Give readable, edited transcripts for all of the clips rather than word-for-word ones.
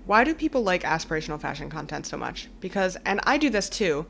Why do people like aspirational fashion content so much? Because, and I do this too,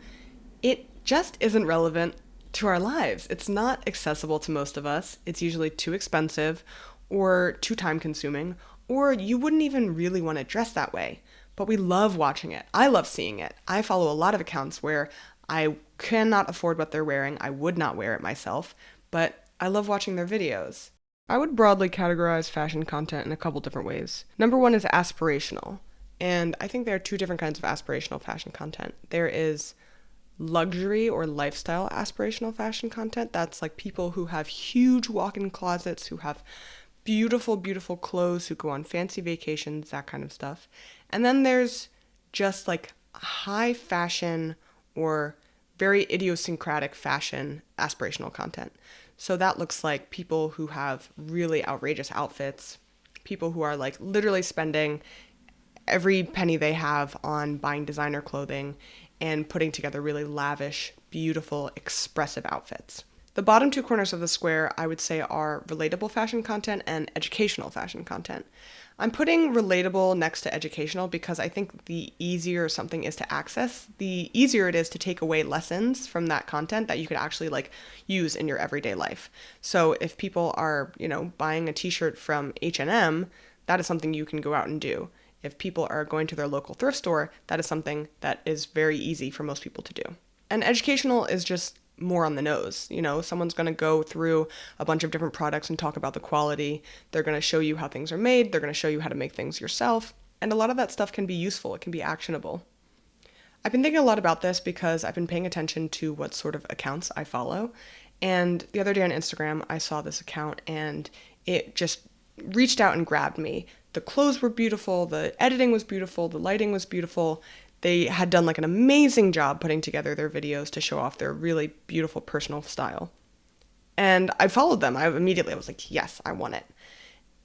it just isn't relevant to our lives. It's not accessible to most of us. It's usually too expensive or too time consuming, or you wouldn't even really want to dress that way. But we love watching it. I love seeing it. I follow a lot of accounts where I cannot afford what they're wearing. I would not wear it myself, but I love watching their videos. I would broadly categorize fashion content in a couple different ways. Number one is aspirational. And I think there are two different kinds of aspirational fashion content. There is luxury or lifestyle aspirational fashion content. That's like people who have huge walk-in closets, who have beautiful, beautiful clothes, who go on fancy vacations, that kind of stuff. And then there's just like high fashion or very idiosyncratic fashion aspirational content. So that looks like people who have really outrageous outfits, people who are like literally spending every penny they have on buying designer clothing and putting together really lavish, beautiful, expressive outfits. The bottom two corners of the square, I would say, are relatable fashion content and educational fashion content. I'm putting relatable next to educational because I think the easier something is to access, the easier it is to take away lessons from that content that you could actually like use in your everyday life. So if people are, buying a t-shirt from H&M, that is something you can go out and do. If people are going to their local thrift store, that is something that is very easy for most people to do. And educational is just more on the nose. Someone's going to go through a bunch of different products and talk about the quality. They're going to show you how things are made. They're going to show you how to make things yourself. And a lot of that stuff can be useful. It can be actionable. I've been thinking a lot about this because I've been paying attention to what sort of accounts I follow. And the other day on Instagram, I saw this account and it just reached out and grabbed me. The clothes were beautiful, the editing was beautiful, the lighting was beautiful. They had done like an amazing job putting together their videos to show off their really beautiful personal style. And I followed them. I was like, yes, I want it.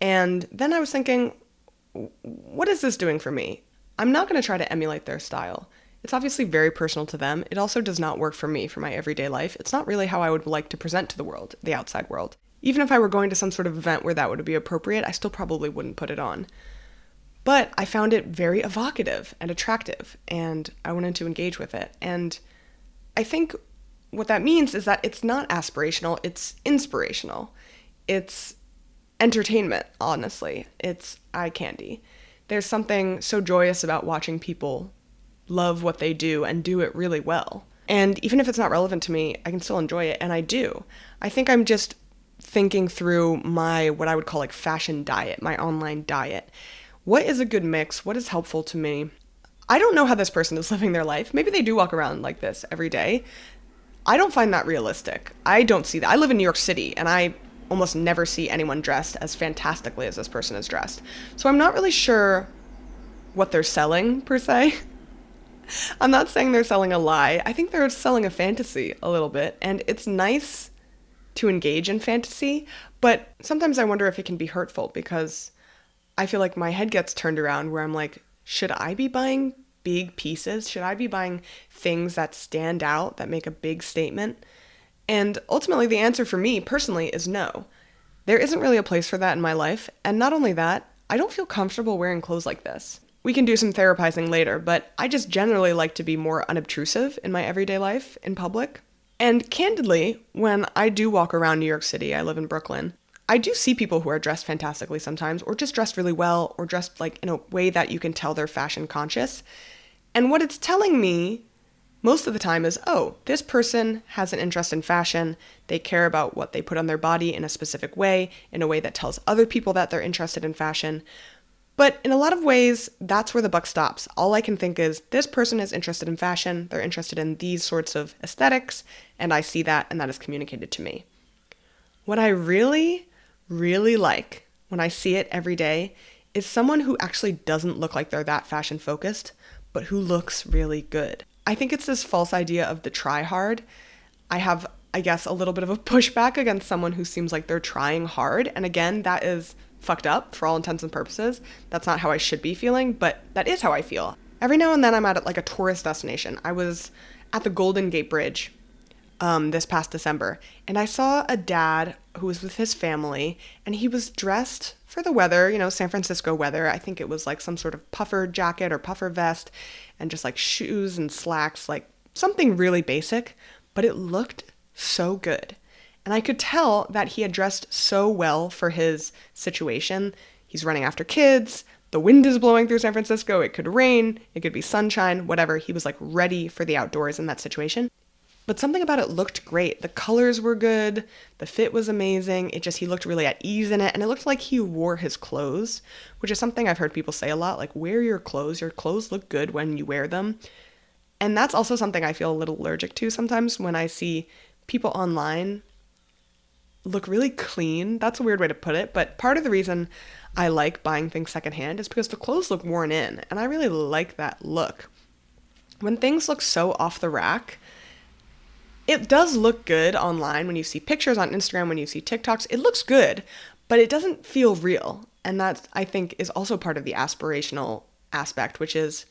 And then I was thinking, what is this doing for me? I'm not going to try to emulate their style. It's obviously very personal to them. It also does not work for me, for my everyday life. It's not really how I would like to present to the world, the outside world. Even if I were going to some sort of event where that would be appropriate, I still probably wouldn't put it on. But I found it very evocative and attractive, and I wanted to engage with it. And I think what that means is that it's not aspirational, it's inspirational. It's entertainment, honestly. It's eye candy. There's something so joyous about watching people love what they do and do it really well. And even if it's not relevant to me, I can still enjoy it, and I do. I think I'm just thinking through my, what I would call like fashion diet, my online diet. What is a good mix? What is helpful to me? I don't know how this person is living their life. Maybe they do walk around like this every day. I don't find that realistic. I don't see that. I live in New York City, and I almost never see anyone dressed as fantastically as this person is dressed. So I'm not really sure what they're selling, per se. I'm not saying they're selling a lie. I think they're selling a fantasy a little bit, and it's nice to engage in fantasy, but sometimes I wonder if it can be hurtful because I feel like my head gets turned around where I'm like, should I be buying big pieces? Should I be buying things that stand out, that make a big statement? And ultimately, the answer for me personally is no. There isn't really a place for that in my life. And not only that, I don't feel comfortable wearing clothes like this. We can do some therapizing later, but I just generally like to be more unobtrusive in my everyday life in public. And candidly, when I do walk around New York City, I live in Brooklyn, I do see people who are dressed fantastically sometimes, or just dressed really well, or dressed like in a way that you can tell they're fashion conscious. And what it's telling me most of the time is, oh, this person has an interest in fashion. They care about what they put on their body in a specific way, in a way that tells other people that they're interested in fashion. But in a lot of ways, that's where the buck stops. All I can think is, this person is interested in fashion, they're interested in these sorts of aesthetics, and I see that, and that is communicated to me. What I really, really like when I see it every day is someone who actually doesn't look like they're that fashion focused, but who looks really good. I think it's this false idea of the try hard. I have, I guess, a little bit of a pushback against someone who seems like they're trying hard. And again, that is fucked up for all intents and purposes. That's not how I should be feeling, but that is how I feel. Every now and then I'm at like a tourist destination. I was at the Golden Gate Bridge this past December, and I saw a dad who was with his family, and he was dressed for the weather, San Francisco weather. I think it was like some sort of puffer jacket or puffer vest and just like shoes and slacks, like something really basic, but it looked so good. And I could tell that he had dressed so well for his situation. He's running after kids. The wind is blowing through San Francisco. It could rain. It could be sunshine, whatever. He was like ready for the outdoors in that situation. But something about it looked great. The colors were good. The fit was amazing. He looked really at ease in it. And it looked like he wore his clothes, which is something I've heard people say a lot, like wear your clothes. Your clothes look good when you wear them. And that's also something I feel a little allergic to sometimes when I see people online look really clean. That's a weird way to put it. But part of the reason I like buying things secondhand is because the clothes look worn in. And I really like that look. When things look so off the rack, it does look good online when you see pictures on Instagram, when you see TikToks. It looks good, but it doesn't feel real. And that, I think, is also part of the aspirational aspect, which is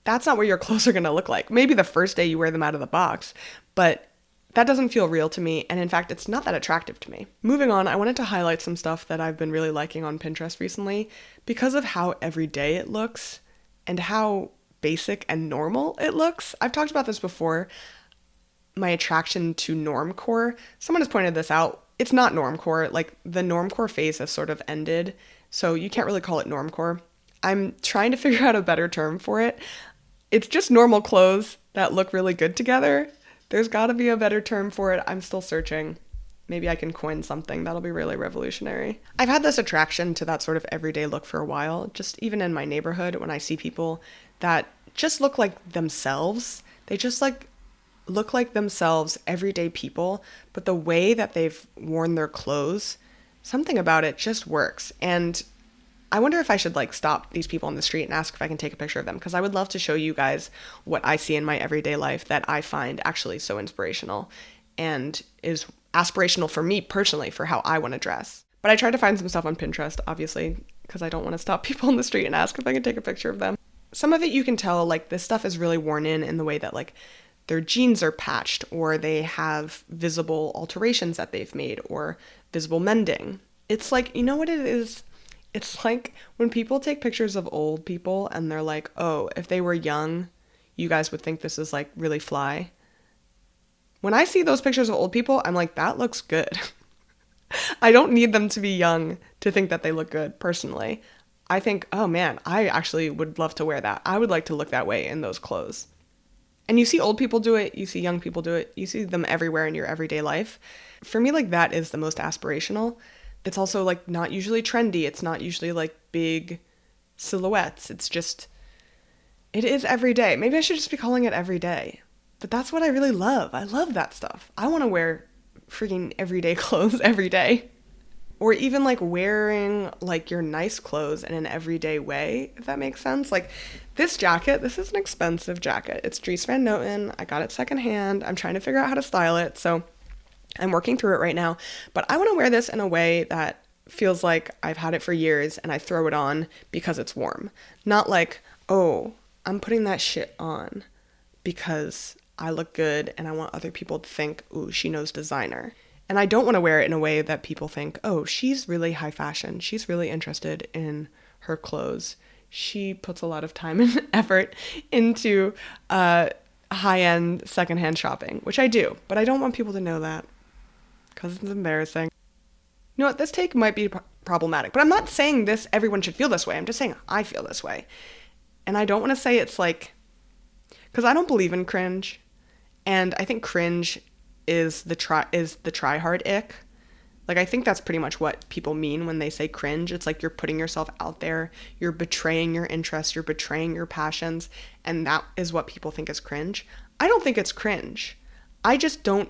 that's not what your clothes are going to look like. Maybe the first day you wear them out of the box, but that doesn't feel real to me. And in fact, it's not that attractive to me. Moving on, I wanted to highlight some stuff that I've been really liking on Pinterest recently because of how everyday it looks and how basic and normal it looks. I've talked about this before. My attraction to normcore. Someone has pointed this out. It's not normcore. Like the normcore phase has sort of ended, so you can't really call it normcore. I'm trying to figure out a better term for it. It's just normal clothes that look really good together. There's got to be a better term for it. I'm still searching. Maybe I can coin something that'll be really revolutionary. I've had this attraction to that sort of everyday look for a while, just even in my neighborhood when I see people that just look like themselves. They just look like themselves, everyday people, but the way that they've worn their clothes, something about it just works. And I wonder if I should stop these people on the street and ask if I can take a picture of them, because I would love to show you guys what I see in my everyday life that I find actually so inspirational and is aspirational for me personally for how I want to dress. But I tried to find some stuff on Pinterest, obviously, because I don't want to stop people on the street and ask if I can take a picture of them. Some of it you can tell, this stuff is really worn in the way that their jeans are patched, or they have visible alterations that they've made, or visible mending. It's you know what it is? It's like when people take pictures of old people and they're like, oh, if they were young, you guys would think this is really fly. When I see those pictures of old people, I'm like, that looks good. I don't need them to be young to think that they look good, personally. I think, oh man, I actually would love to wear that. I would like to look that way in those clothes. And you see old people do it, you see young people do it, you see them everywhere in your everyday life. For me, that is the most aspirational. It's also not usually trendy. It's not usually big silhouettes. It is everyday. Maybe I should just be calling it everyday. But that's what I really love. I love that stuff. I want to wear freaking everyday clothes every day. Or even wearing your nice clothes in an everyday way, if that makes sense. This jacket, this is an expensive jacket. It's Dries Van Noten. I got it secondhand. I'm trying to figure out how to style it, so I'm working through it right now. But I want to wear this in a way that feels like I've had it for years and I throw it on because it's warm. Not oh, I'm putting that shit on because I look good and I want other people to think, ooh, she knows designer. And I don't want to wear it in a way that people think, oh, she's really high fashion. She's really interested in her clothes. She puts a lot of time and effort into high-end secondhand shopping, which I do. But I don't want people to know that because it's embarrassing. You know what? This take might be problematic. But I'm not saying everyone should feel this way. I'm just saying I feel this way. And I don't want to say it's because I don't believe in cringe. And I think cringe is the try hard ick. I think that's pretty much what people mean when they say cringe. It's you're putting yourself out there, you're betraying your interests, you're betraying your passions, and that is what people think is cringe. I don't think it's cringe. I just don't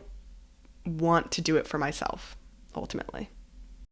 want to do it for myself, ultimately.